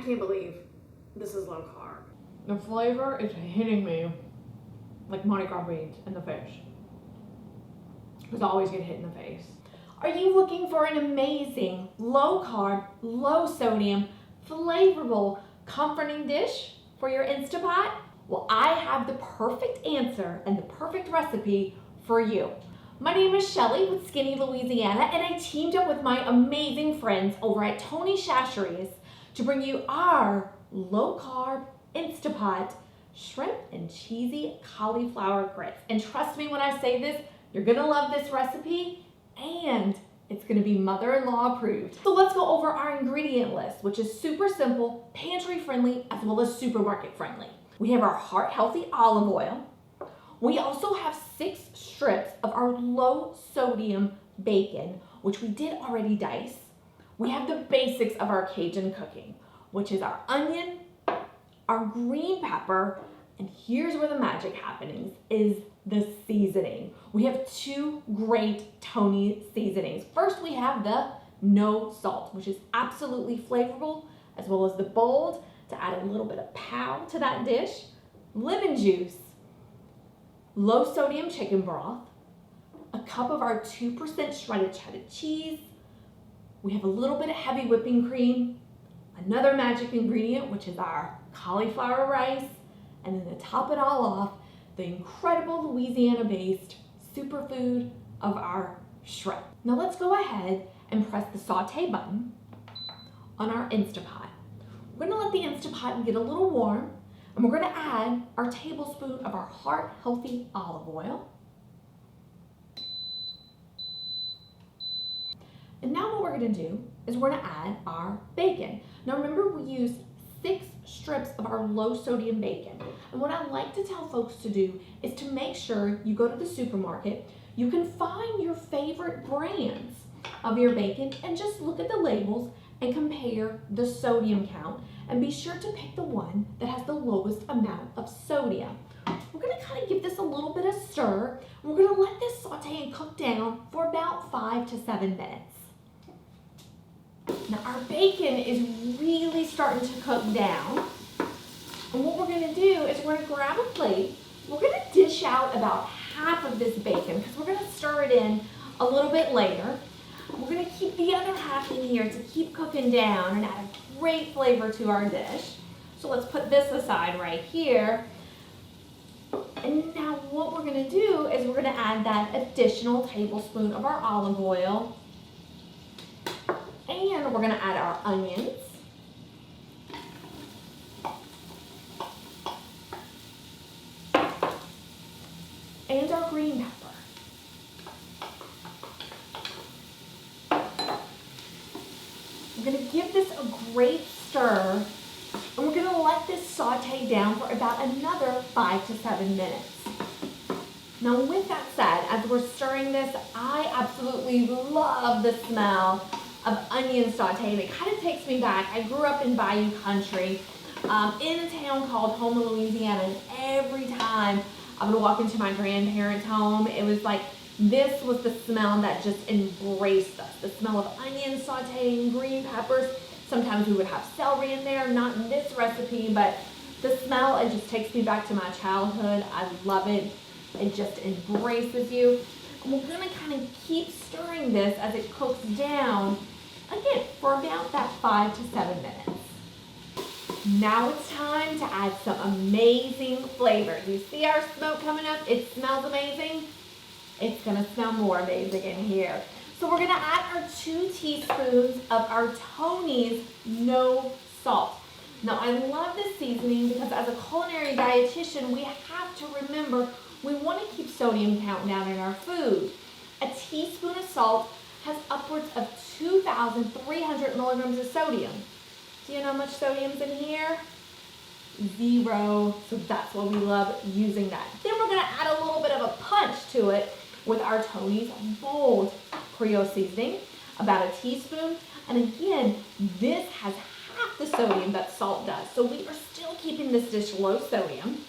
can't believe this is low carb. The flavor is hitting me like Monte Carlo beans in the fish. Because I always get hit in the face. Are you looking for an amazing, low carb, low sodium, flavorful, comforting dish for your Instapot? Well, I have the perfect answer and the perfect recipe for you. My name is Shelly with Skinny Louisiana, and I teamed up with my amazing friends over at CHACHERE'S to bring you our low carb Instapot shrimp and cheesy cauliflower grits. And trust me when I say this, you're gonna love this recipe and it's gonna be mother-in-law approved. So let's go over our ingredient list, which is super simple, pantry friendly, as well as supermarket friendly. We have our heart healthy olive oil. We also have 6 strips of our low sodium bacon, which we did already dice. We have the basics of our Cajun cooking, which is our onion, our green pepper, and here's where the magic happens, is the seasoning. We have 2 great Tony seasonings. First, we have the no salt, which is absolutely flavorful, as well as the bold to add a little bit of pow to that dish, lemon juice, low sodium chicken broth, a cup of our 2% shredded cheddar cheese. We have a little bit of heavy whipping cream, another magic ingredient, which is our cauliflower rice, and then to top it all off, the incredible Louisiana-based superfood of our shrimp. Now let's go ahead and press the Sauté button on our Instapot. We're gonna let the Instapot get a little warm, and we're gonna add our tablespoon of our heart-healthy olive oil. And now what we're gonna do is we're gonna add our bacon. Now remember, we used 6 strips of our low sodium bacon. And what I like to tell folks to do is to make sure you go to the supermarket, you can find your favorite brands of your bacon and just look at the labels and compare the sodium count and be sure to pick the one that has the lowest amount of sodium. We're gonna kind of give this a little bit of stir. And we're gonna let this saute and cook down for about 5 to 7 minutes. Now our bacon is really starting to cook down. And what we're gonna do is we're gonna grab a plate. We're gonna dish out about half of this bacon because we're gonna stir it in a little bit later. We're gonna keep the other half in here to keep cooking down and add a great flavor to our dish. So let's put this aside right here. And now what we're gonna do is we're gonna add that additional tablespoon of our olive oil. And we're gonna add our onions. And our green pepper. We're gonna give this a great stir, and we're gonna let this saute down for about another 5 to 7 minutes. Now with that said, as we're stirring this, I absolutely love the smell of onion sauté. It kind of takes me back. I grew up in Bayou Country in a town called Houma, Louisiana, and every time I would walk into my grandparents' home, it was like this was the smell that just embraced us. The smell of onion sauteing, green peppers. Sometimes we would have celery in there, not in this recipe, but the smell, it just takes me back to my childhood. I love it. It just embraces you. And we're gonna kind of keep stirring this as it cooks down, again, for about that 5 to 7 minutes. Now it's time to add some amazing flavors. You see our smoke coming up? It smells amazing. It's gonna smell more amazing in here. So we're gonna add our 2 teaspoons of our Tony's no salt. Now I love this seasoning because as a culinary dietitian, we have to remember we want to keep sodium count down in our food. A teaspoon of salt has upwards of 2,300 milligrams of sodium. Do you know how much sodium's in here? 0. So that's why we love using that. Then we're going to add a little bit of a punch to it with our Tony's bold Creole seasoning, about a teaspoon. And again, this has half the sodium that salt does. So we are still keeping this dish low sodium.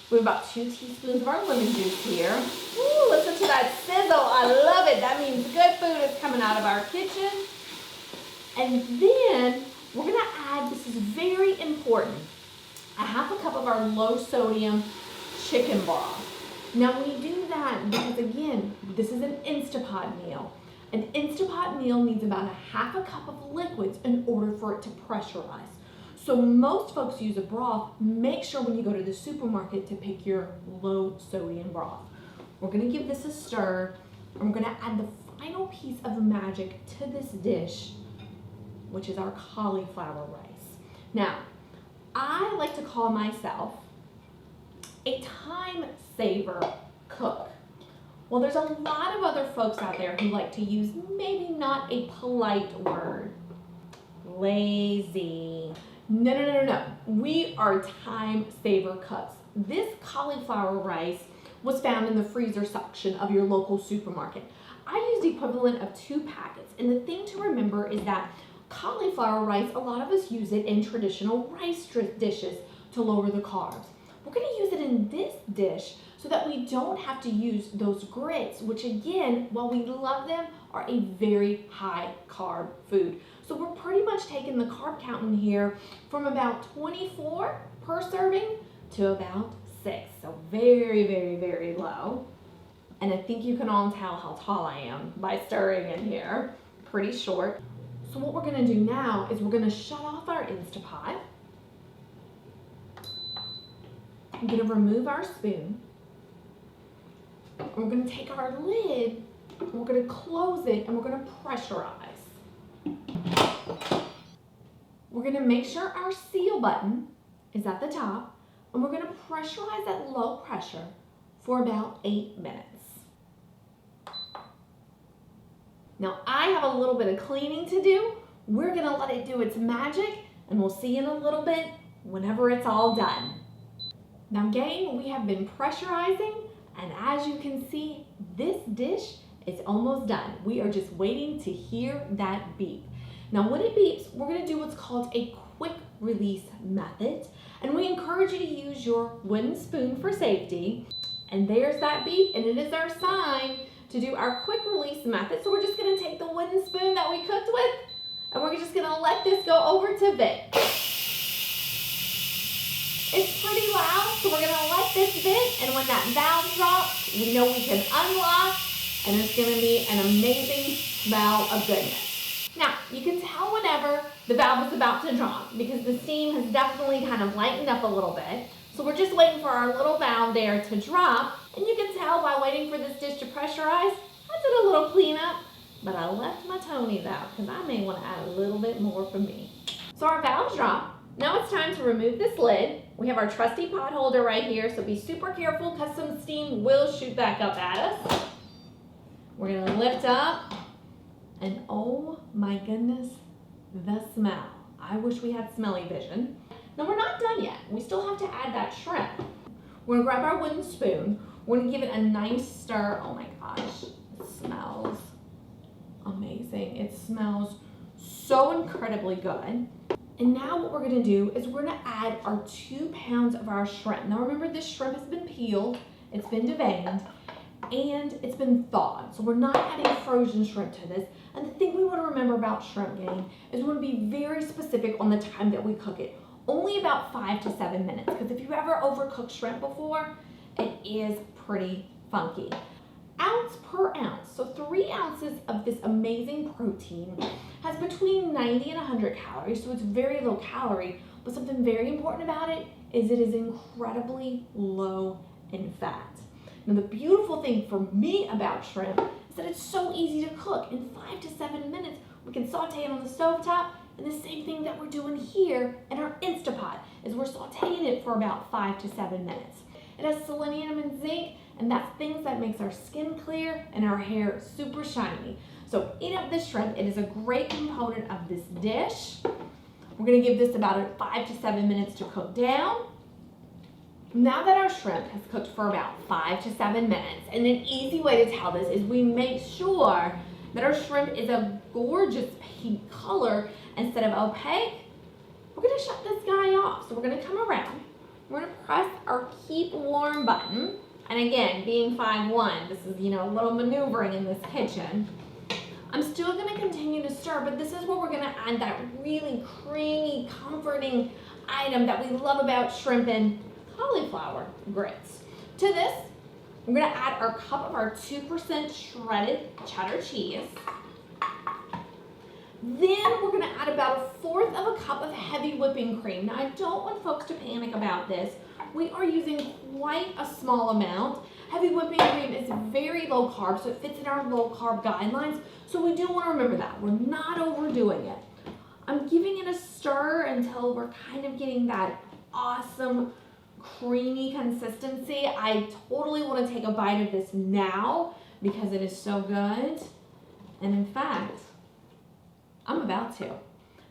We have about 2 teaspoons of our lemon juice here. Ooh, listen to that sizzle. I love it. That means good food is coming out of our kitchen. And then we're going to add, this is very important, a half a cup of our low sodium chicken broth. Now we do that because again, this is an Instapot meal. An Instapot meal needs about a half a cup of liquids in order for it to pressurize. So most folks use a broth. Make sure when you go to the supermarket to pick your low sodium broth. We're gonna give this a stir, and we're gonna add the final piece of magic to this dish, which is our cauliflower rice. Now, I like to call myself a time saver cook. Well, there's a lot of other folks out there who like to use maybe not a polite word. Lazy. No. We are time saver cooks. This cauliflower rice was found in the freezer section of your local supermarket. I used the equivalent of 2 packets. And the thing to remember is that cauliflower rice, a lot of us use it in traditional rice dishes to lower the carbs. We're gonna use it in this dish so that we don't have to use those grits, which again, while we love them, are a very high carb food. So we're pretty much taking the carb count in here from about 24 per serving to about 6. So very low. And I think you can all tell how tall I am by stirring in here. Pretty short. So what we're gonna do now is we're gonna shut off our Instapot. I'm gonna remove our spoon. And we're gonna take our lid, and we're gonna close it, and we're gonna pressurize. We're gonna make sure our seal button is at the top, and we're gonna pressurize at low pressure for about 8 minutes. Now I have a little bit of cleaning to do. We're gonna let it do its magic, and we'll see in a little bit whenever it's all done. Now gang, we have been pressurizing, and as you can see, this dish is almost done. We are just waiting to hear that beep. Now when it beeps, we're gonna do what's called a quick release method, and we encourage you to use your wooden spoon for safety. And there's that beep, and it is our sign to do our quick release method. So we're just gonna take the wooden spoon that we cooked with, and we're just gonna let this go over to vent. It's pretty loud, so we're gonna let this vent, and when that valve drops, we know we can unlock, and it's gonna be an amazing smell of goodness. Now, you can tell whenever the valve is about to drop because the steam has definitely kind of lightened up a little bit. So we're just waiting for our little valve there to drop, and you can tell by waiting for this dish to pressurize, I did a little cleanup, but I left my Tonys out because I may want to add a little bit more for me. So our valve's dropped. Now it's time to remove this lid. We have our trusty pot holder right here, so be super careful because some steam will shoot back up at us. We're gonna lift up, and oh my goodness, the smell. I wish we had smelly vision. Now we're not done yet. We still have to add that shrimp. We're gonna grab our wooden spoon. We're gonna give it a nice stir. Oh my gosh, it smells amazing. It smells so incredibly good. And now what we're gonna do is we're gonna add our 2 pounds of our shrimp. Now remember, this shrimp has been peeled, it's been deveined, and it's been thawed. So we're not adding frozen shrimp to this. And the thing we wanna remember about shrimp, gang, is we wanna be very specific on the time that we cook it. Only about 5 to 7 minutes, because if you've ever overcooked shrimp before, it is pretty funky. Ounce per ounce, so 3 ounces of this amazing protein has between 90 and 100 calories, so it's very low calorie, but something very important about it is incredibly low in fat. Now the beautiful thing for me about shrimp is that it's so easy to cook. In 5 to 7 minutes, we can saute it on the stovetop, and the same thing that we're doing here in our Instapot is we're sauteing it for about 5 to 7 minutes. It has selenium and zinc, and that's things that makes our skin clear and our hair super shiny. So eat up this shrimp. It is a great component of this dish. We're gonna give this about 5 to 7 minutes to cook down. Now that our shrimp has cooked for about 5 to 7 minutes, and an easy way to tell this is we make sure that our shrimp is a gorgeous pink color instead of opaque. We're gonna shut this guy off. So we're gonna come around, we're gonna press our keep warm button. And again, being 5'1", this is, a little maneuvering in this kitchen. I'm still gonna continue to stir, but this is where we're gonna add that really creamy, comforting item that we love about shrimp and cauliflower grits. To this, we're gonna add our cup of our 2% shredded cheddar cheese. Then we're gonna add about 1/4 of a cup of heavy whipping cream. Now I don't want folks to panic about this. We are using quite a small amount. Heavy whipping cream is very low carb, so it fits in our low carb guidelines. So we do wanna remember that. We're not overdoing it. I'm giving it a stir until we're kind of getting that awesome creamy consistency. I totally wanna take a bite of this now because it is so good. And in fact, I'm about to.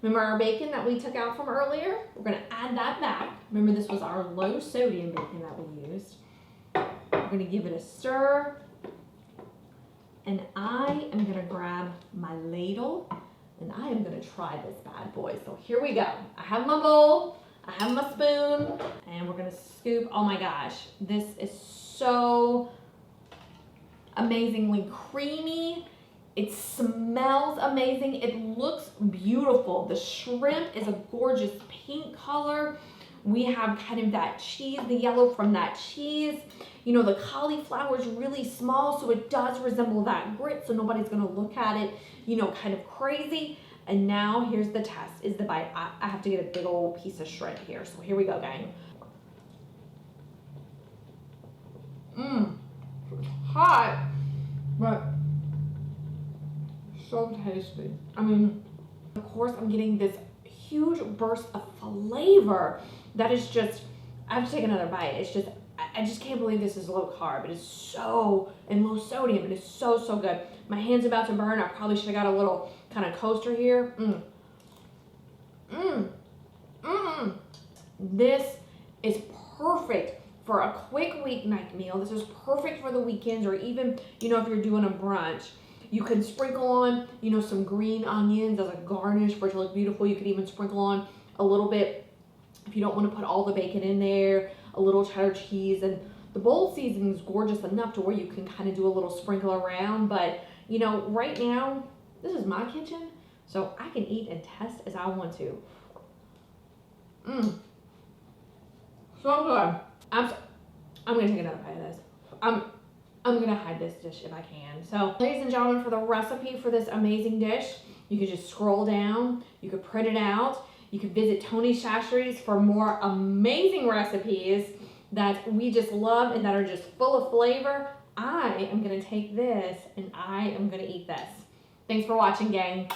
Remember our bacon that we took out from earlier? We're gonna add that back. Remember this was our low sodium bacon that we used. We're gonna give it a stir. And I am gonna grab my ladle and I am gonna try this bad boy. So here we go. I have my bowl, I have my spoon, and we're gonna scoop. Oh my gosh, this is so amazingly creamy. It smells amazing. It looks beautiful. The shrimp is a gorgeous pink color. We have kind of that cheese, the yellow from that cheese. You know, the cauliflower is really small, so it does resemble that grit, so nobody's gonna look at it, you know, kind of crazy. And now here's the test, is the bite. I have to get a big old piece of shrimp here, so here we go, gang. It's hot, but so tasty. I mean, of course I'm getting this huge burst of flavor that is just, I have to take another bite. It's just, I just can't believe this is low carb. It is so, and low sodium. It is so, so good. My hand's about to burn. I probably should have got a little kind of coaster here. This is perfect for a quick weeknight meal. This is perfect for the weekends, or even, you know, if you're doing a brunch. You could sprinkle on, you know, some green onions as a garnish for it to look beautiful. You could even sprinkle on a little bit, if you don't want to put all the bacon in there, a little cheddar cheese. And the bowl seasoning is gorgeous enough to where you can kind of do a little sprinkle around. But, you know, right now, this is my kitchen, so I can eat and test as I want to. So good. I'm going to take another bite of this. I'm gonna hide this dish if I can. So, ladies and gentlemen, for the recipe for this amazing dish, you could just scroll down, you could print it out, you could visit Tony's CHACHERE'S for more amazing recipes that we just love and that are just full of flavor. I am gonna take this and I am gonna eat this. Thanks for watching, gang.